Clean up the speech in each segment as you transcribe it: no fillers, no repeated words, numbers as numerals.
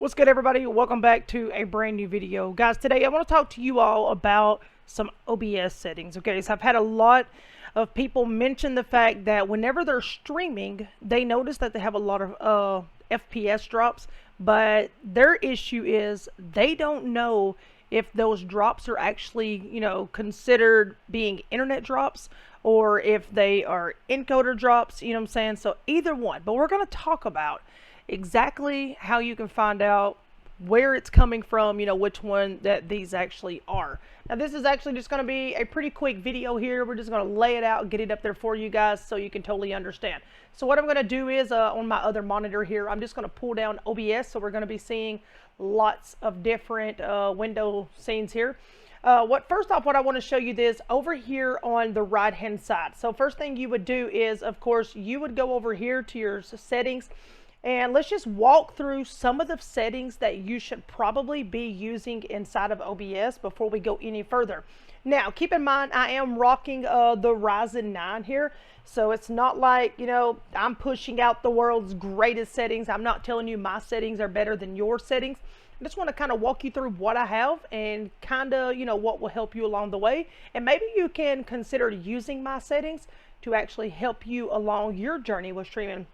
What's good, everybody? Welcome back to a brand new video. Guys, today I want to talk to you all about some OBS settings. Okay, so I've had a lot of people mention the fact that whenever they're streaming, they notice that they have a lot of FPS drops, but their issue is they don't know if those drops are actually, considered being internet drops or if they are encoder drops, you know what I'm saying? So either one, but we're going to talk about exactly how you can find out where it's coming from, which one that these actually are. Now this is actually just going to be a pretty quick video here. We're just going to lay it out and get it up there for you guys so you can totally understand. So what I'm going to do is on my other monitor here, I'm just going to pull down OBS, so we're going to be seeing lots of different window scenes here. First off, what I want to show you this over here on the right hand side. So first thing you would do is, of course, you would go over here to your settings. And let's just walk through some of the settings that you should probably be using inside of OBS before we go any further. Now, keep in mind, I am rocking the Ryzen 9 here. So it's not like, I'm pushing out the world's greatest settings. I'm not telling you my settings are better than your settings. I just want to kind of walk you through what I have and kind of, what will help you along the way. And maybe you can consider using my settings to actually help you along your journey with streaming.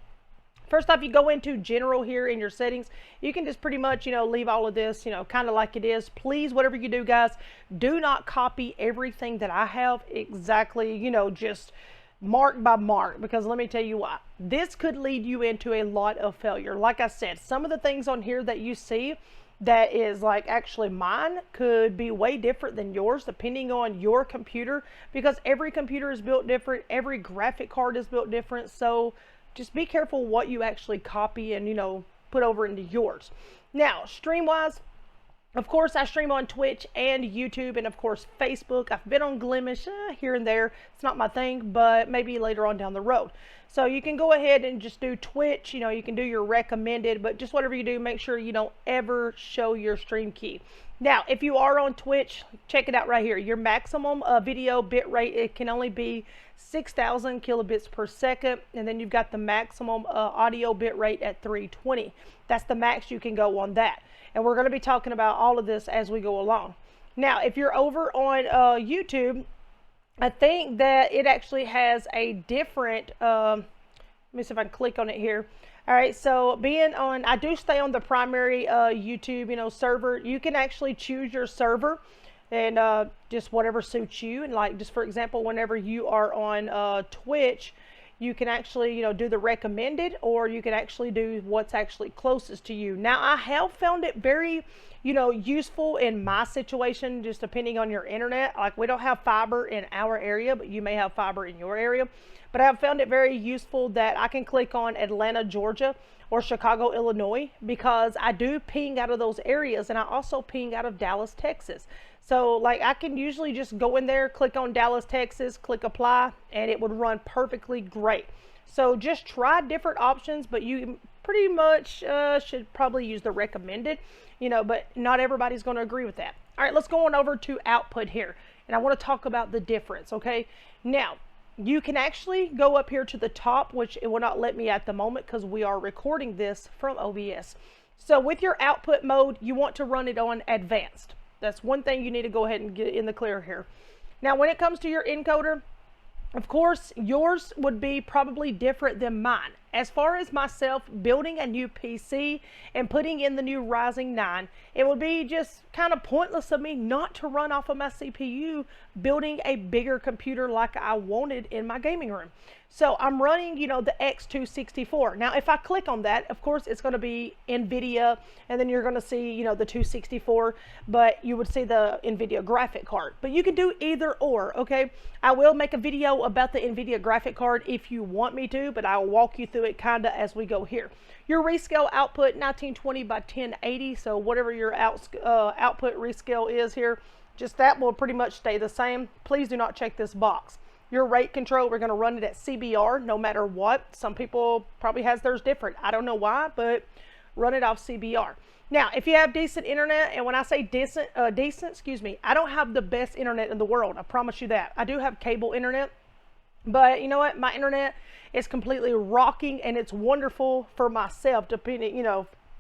First off, you go into general here in your settings. You can just pretty much, leave all of this, kind of like it is. Please, whatever you do, guys, do not copy everything that I have exactly, just mark by mark, because let me tell you why. This could lead you into a lot of failure. Like I said, some of the things on here that you see that is like actually mine could be way different than yours depending on your computer, because every computer is built different. Every graphic card is built different. So just be careful what you actually copy and, put over into yours. Now, stream-wise, of course, I stream on Twitch and YouTube and, of course, Facebook. I've been on Glimish here and there. It's not my thing, but maybe later on down the road. So you can go ahead and just do Twitch. You can do your recommended, but just whatever you do, make sure you don't ever show your stream key. Now, if you are on Twitch, check it out right here. Your maximum video bit rate, it can only be 6,000 kilobits per second. And then you've got the maximum audio bit rate at 320. That's the max you can go on that. And we're going to be talking about all of this as we go along. Now, if you're over on YouTube, I think that it actually has a different, let me see if I can click on it here. All right, so being on, I do stay on the primary YouTube, server. You can actually choose your server and just whatever suits you. And like, just for example, whenever you are on Twitch, you can actually, do the recommended, or you can actually do what's actually closest to you. Now, I have found it very, useful in my situation, just depending on your internet. Like, we don't have fiber in our area, but you may have fiber in your area. But I have found it very useful that I can click on Atlanta, Georgia, or Chicago, Illinois, because I do ping out of those areas, and I also ping out of Dallas, Texas. So like, I can usually just go in there, click on Dallas, Texas, click apply, and it would run perfectly great. So just try different options, but you pretty much should probably use the recommended, but not everybody's going to agree with that. All right, let's go on over to output here, and I want to talk about the difference. Okay, now you can actually go up here to the top, which it will not let me at the moment because we are recording this from OBS. So with your output mode, you want to run it on advanced. That's one thing you need to go ahead and get in the clear here. Now, when it comes to your encoder, of course, yours would be probably different than mine. As far as myself building a new PC and putting in the new Ryzen 9, it would be just kind of pointless of me not to run off of my CPU building a bigger computer like I wanted in my gaming room. So I'm running, the X264. Now, if I click on that, of course, it's going to be NVIDIA, and then you're going to see, the 264, but you would see the NVIDIA graphic card. But you can do either or, okay? I will make a video about the NVIDIA graphic card if you want me to, but I'll walk you through it kind of as we go here. Your rescale output, 1920 by 1080, so whatever your output rescale is here, just that will pretty much stay the same. Please do not check this box. Your rate control, we're going to run it at CBR no matter what. Some people probably has theirs different. I don't know why, but run it off CBR. Now, if you have decent internet, and when I say decent, I don't have the best internet in the world. I promise you that. I do have cable internet, but you know what? My internet is completely rocking, and it's wonderful for myself, depending,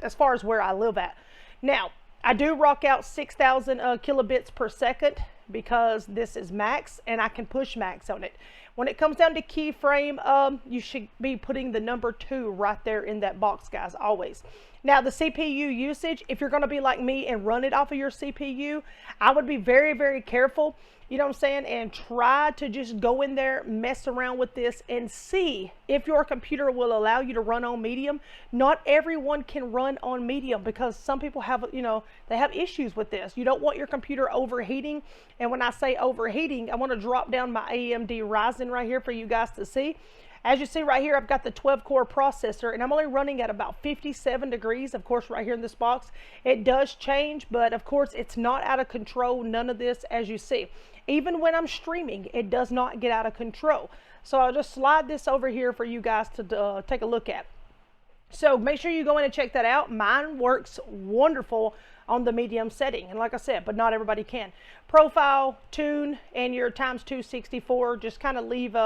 as far as where I live at. Now, I do rock out 6,000 kilobits per second because this is max and I can push max on it. When it comes down to keyframe, you should be putting the number 2 right there in that box, guys, always. Now, the CPU usage, if you're going to be like me and run it off of your CPU, I would be very, very careful, you know what I'm saying, and try to just go in there, mess around with this, and see if your computer will allow you to run on medium. Not everyone can run on medium because some people have, you know, they have issues with this. You don't want your computer overheating, and when I say overheating, I want to drop down my AMD Ryzen right here for you guys to see. As you see right here, I've got the 12-core processor, and I'm only running at about 57 degrees. Of course, right here in this box, it does change, but of course, it's not out of control. None of this, as you see. Even when I'm streaming, it does not get out of control. So I'll just slide this over here for you guys to take a look at. So make sure you go in and check that out. Mine works wonderful on the medium setting, and like I said, but not everybody can. Profile, tune, and your ×264, just kind of leave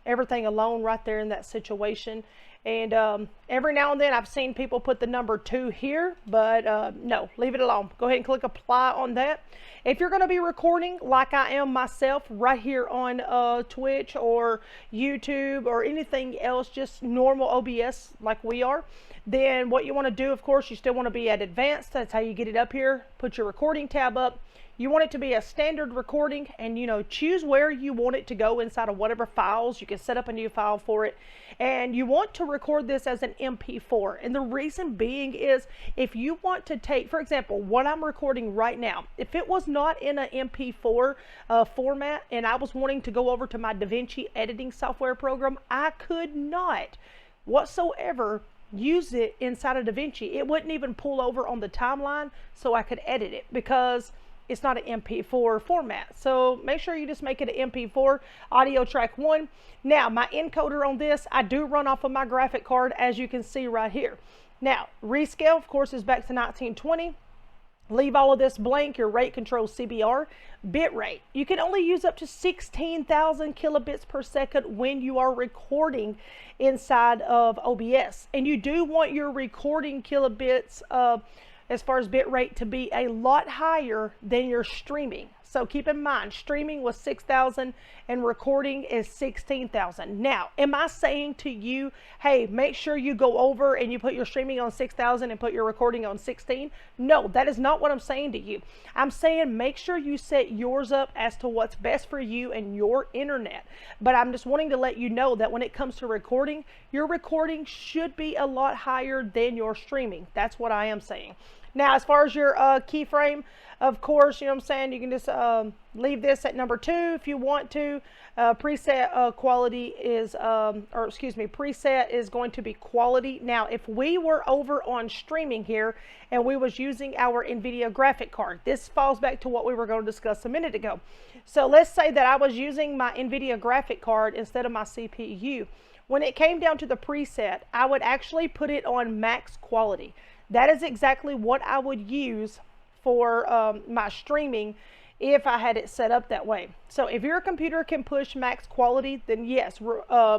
everything alone right there in that situation. And every now and then I've seen people put the number 2 here, but no, leave it alone. Go ahead and click apply on that. If you're going to be recording like I am myself right here on Twitch or YouTube or anything else, just normal OBS like we are, then what you want to do, of course, you still want to be at advanced. That's how you get it up here. Put your recording tab up. You want it to be a standard recording, and, you know, choose where you want it to go inside of whatever files. You can set up a new file for it, and you want to record this as an MP4. And the reason being is, if you want to take, for example, what I'm recording right now, if it was not in an MP4 format and I was wanting to go over to my DaVinci editing software program, I could not whatsoever use it inside of DaVinci. It wouldn't even pull over on the timeline so I could edit it because it's not an MP4 format. So make sure you just make it an MP4 audio track 1. Now, my encoder on this, I do run off of my graphic card, as you can see right here. Now, rescale, of course, is back to 1920. Leave all of this blank, your rate control CBR. Bit rate, you can only use up to 16,000 kilobits per second when you are recording inside of OBS. And you do want your recording kilobits as far as bit rate to be a lot higher than your streaming. So keep in mind, streaming was 6,000 and recording is 16,000. Now, am I saying to you, hey, make sure you go over and you put your streaming on 6,000 and put your recording on 16? No, that is not what I'm saying to you. I'm saying make sure you set yours up as to what's best for you and your internet. But I'm just wanting to let you know that when it comes to recording, your recording should be a lot higher than your streaming. That's what I am saying. Now, as far as your keyframe, of course, you know what I'm saying, you can just leave this at number 2 if you want to. Preset quality is, preset is going to be quality. Now, if we were over on streaming here and we was using our NVIDIA graphic card, this falls back to what we were going to discuss a minute ago. So let's say that I was using my NVIDIA graphic card instead of my CPU. When it came down to the preset, I would actually put it on max quality. That is exactly what I would use for my streaming if I had it set up that way. So if your computer can push max quality, then yes,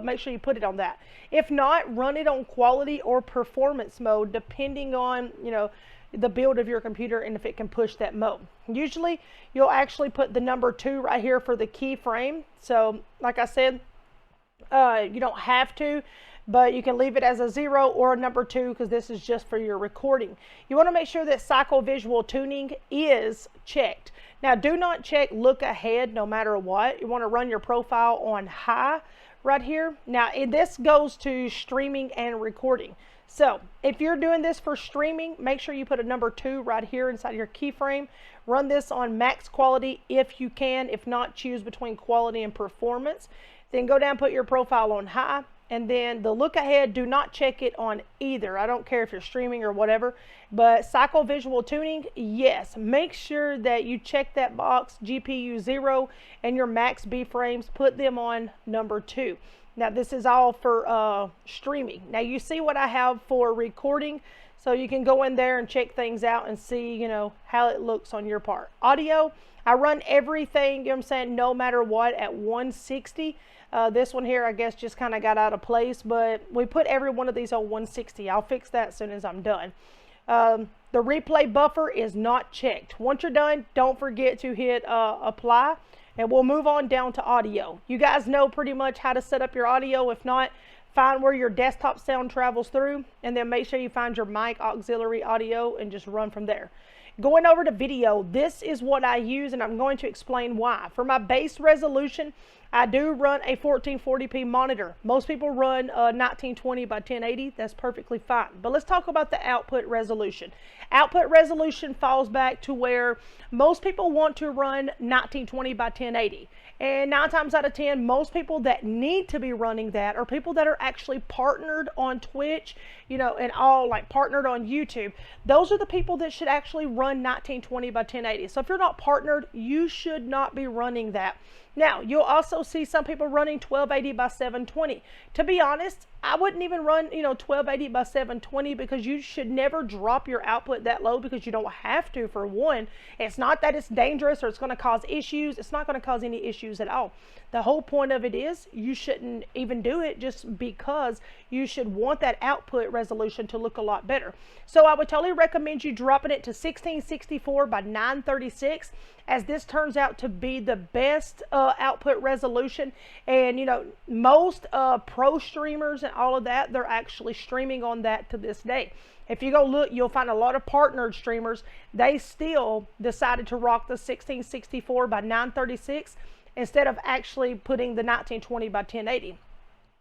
make sure you put it on that. If not, run it on quality or performance mode, depending on, you know, the build of your computer and if it can push that mode. Usually, you'll actually put the number 2 right here for the keyframe. So like I said, you don't have to, but you can leave it as a 0 or a number 2 because this is just for your recording. You want to make sure that cycle visual tuning is checked. Now, do not check look ahead no matter what. You want to run your profile on high right here. Now, this goes to streaming and recording. So if you're doing this for streaming, make sure you put a number 2 right here inside your keyframe. Run this on max quality if you can. If not, choose between quality and performance. Then go down, put your profile on high. And then the look ahead, do not check it on either. I don't care if you're streaming or whatever, but cycle visual tuning, yes. Make sure that you check that box, GPU 0 and your max B frames, put them on number 2. Now this is all for streaming. Now you see what I have for recording So you can go in there and check things out and see, you know, how it looks on your part. Audio, I run everything, you know what I'm saying, no matter what, at 160. This one here, I guess, just kind of got out of place, but we put every one of these on 160. I'll fix that as soon as I'm done. The replay buffer is not checked. Once you're done, don't forget to hit apply, and we'll move on down to audio. You guys know pretty much how to set up your audio. If not, find where your desktop sound travels through, and then make sure you find your mic auxiliary audio and just run from there. Going over to video, this is what I use, and I'm going to explain why. For my base resolution, I do run a 1440p monitor. Most people run 1920 by 1080. That's perfectly fine. But let's talk about the output resolution. Output resolution falls back to where most people want to run 1920 by 1080. And 9 times out of 10, most people that need to be running that are people that are actually partnered on Twitch, you know, and all like partnered on YouTube. Those are the people that should actually run 1920 by 1080. So if you're not partnered, you should not be running that. Now, you'll also see some people running 1280 by 720. To be honest, I wouldn't even run, you know, 1280 by 720, because you should never drop your output that low, because you don't have to, for one. It's not that it's dangerous or it's going to cause issues. It's not going to cause any issues at all. The whole point of it is you shouldn't even do it, just because you should want that output resolution to look a lot better. So I would totally recommend you dropping it to 1664 by 936, as this turns out to be the best output resolution. And you know, most pro streamers and all of that, they're actually streaming on that to this day. If you go look, you'll find a lot of partnered streamers, they still decided to rock the 1664 by 936 instead of actually putting the 1920 by 1080.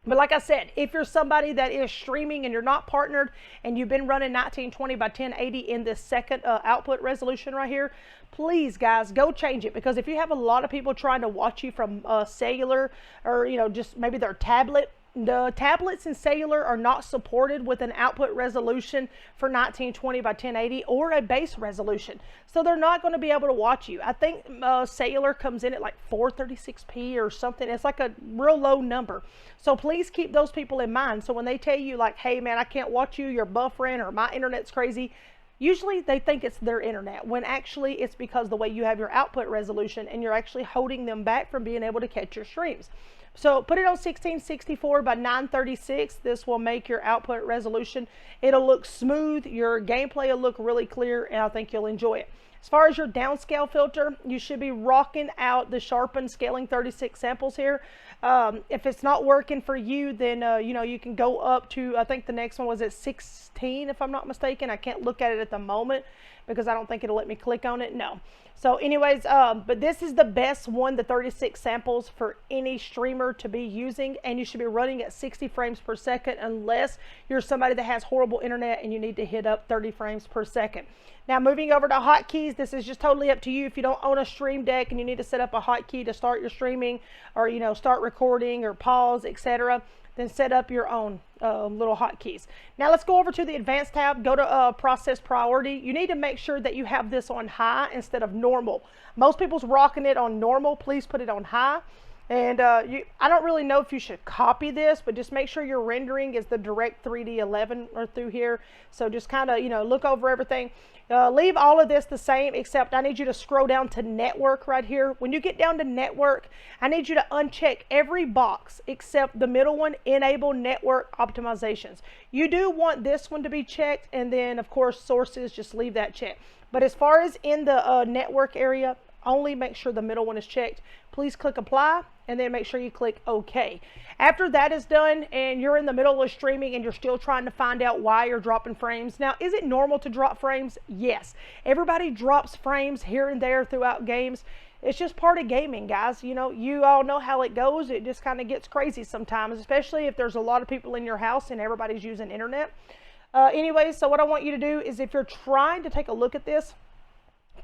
But like I said, if you're somebody that is streaming and you're not partnered and you've been running 1920 by 1080 in this second output resolution right here, please guys, go change it. Because if you have a lot of people trying to watch you from cellular, or you know, just maybe their tablet, the tablets and cellular are not supported with an output resolution for 1920 by 1080 or a base resolution. So they're not going to be able to watch you. I think cellular comes in at like 436p or something. It's like a real low number. So please keep those people in mind. So when they tell you like, hey man, I can't watch you, you're buffering, or my internet's crazy, usually they think it's their internet, when actually it's because the way you have your output resolution, and you're actually holding them back from being able to catch your streams. So put it on 1664 by 936. This will make your output resolution, it'll look smooth, your gameplay will look really clear, and I think you'll enjoy it. As far as your downscale filter, you should be rocking out the sharpened scaling 36 samples here. If it's not working for you, then you know, you can go up to, I think the next one was at 16 if I'm not mistaken. I can't look at it at the moment because I don't think it'll let me click on it. No. So anyways, but this is the best one, the 36 samples, for any streamer to be using, and you should be running at 60 frames per second unless you're somebody that has horrible internet and you need to hit up 30 frames per second. Now moving over to hotkeys, this is just totally up to you. If you don't own a stream deck and you need to set up a hotkey to start your streaming, or you know, start recording or pause, etc., then set up your own little hotkeys. Now let's go over to the advanced tab, go to process priority. You need to make sure that you have this on high instead of normal. Most people's rocking it on normal. Please put it on high. And I don't really know if you should copy this, but just make sure your rendering is the direct 3D 11 or through here. So just kind of, you know, look over everything. Leave all of this the same, except I need you to scroll down to network right here. When you get down to network, I need you to uncheck every box except the middle one, enable network optimizations. You do want this one to be checked, and then of course sources, just leave that checked. But as far as in the network area, only make sure the middle one is checked. Please click apply, and then make sure you click OK. After that is done and you're in the middle of streaming and you're still trying to find out why you're dropping frames. Now, is it normal to drop frames? Yes. Everybody drops frames here and there throughout games. It's just part of gaming, guys. You know, you all know how it goes. It just kind of gets crazy sometimes, especially if there's a lot of people in your house and everybody's using internet. Anyways, so what I want you to do is, if you're trying to take a look at this,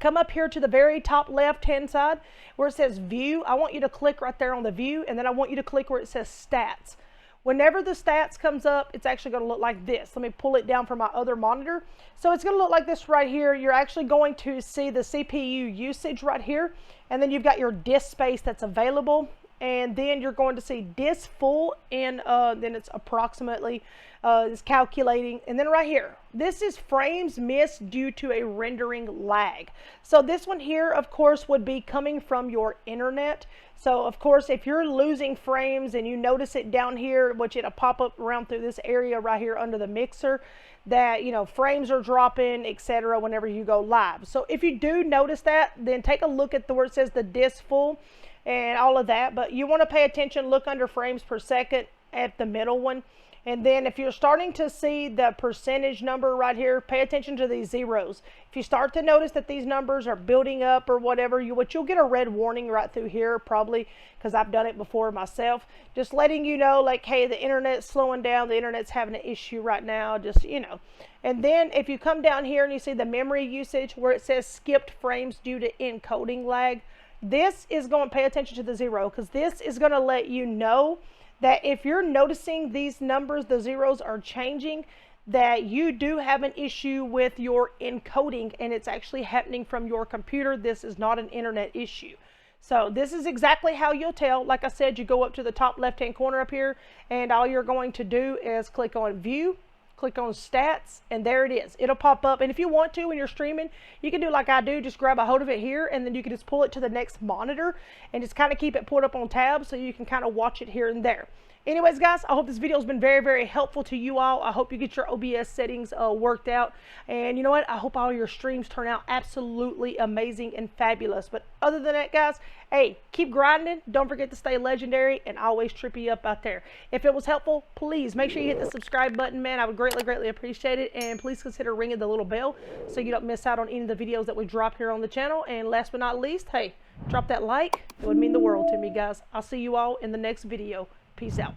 come up here to the very top left hand side where it says view. I want you to click right there on the view, and then I want you to click where it says stats. Whenever the stats comes up, it's actually going to look like this. Let me pull it down from my other monitor. So it's going to look like this right here. You're actually going to see the CPU usage right here, and then you've got your disk space that's available, and then you're going to see disk full, and then it's approximately is calculating. And then right here, this is frames missed due to a rendering lag. So this one here, of course, would be coming from your internet. So of course, if you're losing frames and you notice it down here, which it'll pop up around through this area right here under the mixer, that, you know, frames are dropping, etc. whenever you go live. So if you do notice that, then take a look at where it says the disk full and all of that. But you want to pay attention, look under frames per second at the middle one. And then if you're starting to see the percentage number right here, pay attention to these zeros. If you start to notice that these numbers are building up or whatever, you'll get a red warning right through here, probably, because I've done it before myself. Just letting you know, like, hey, the internet's slowing down, the internet's having an issue right now, just, you know. And then if you come down here and you see the memory usage where it says skipped frames due to encoding lag, this is going to pay attention to the zero, because this is going to let you know that if you're noticing these numbers, the zeros are changing, that you do have an issue with your encoding and it's actually happening from your computer. This is not an internet issue. So this is exactly how you'll tell. Like I said, you go up to the top left-hand corner up here, and all you're going to do is click on View, click on Stats, and there it is. It'll pop up. And if you want to, when you're streaming, you can do like I do, just grab a hold of it here, and then you can just pull it to the next monitor and just kind of keep it pulled up on tabs so you can kind of watch it here and there. Anyways, guys, I hope this video has been very, very helpful to you all. I hope you get your OBS settings worked out. And you know what? I hope all your streams turn out absolutely amazing and fabulous. But other than that, guys, hey, keep grinding. Don't forget to stay legendary and always trippy up out there. If it was helpful, please make sure you hit the subscribe button, man. I would greatly, greatly appreciate it. And please consider ringing the little bell so you don't miss out on any of the videos that we drop here on the channel. And last but not least, hey, drop that like. It would mean the world to me, guys. I'll see you all in the next video. Peace out.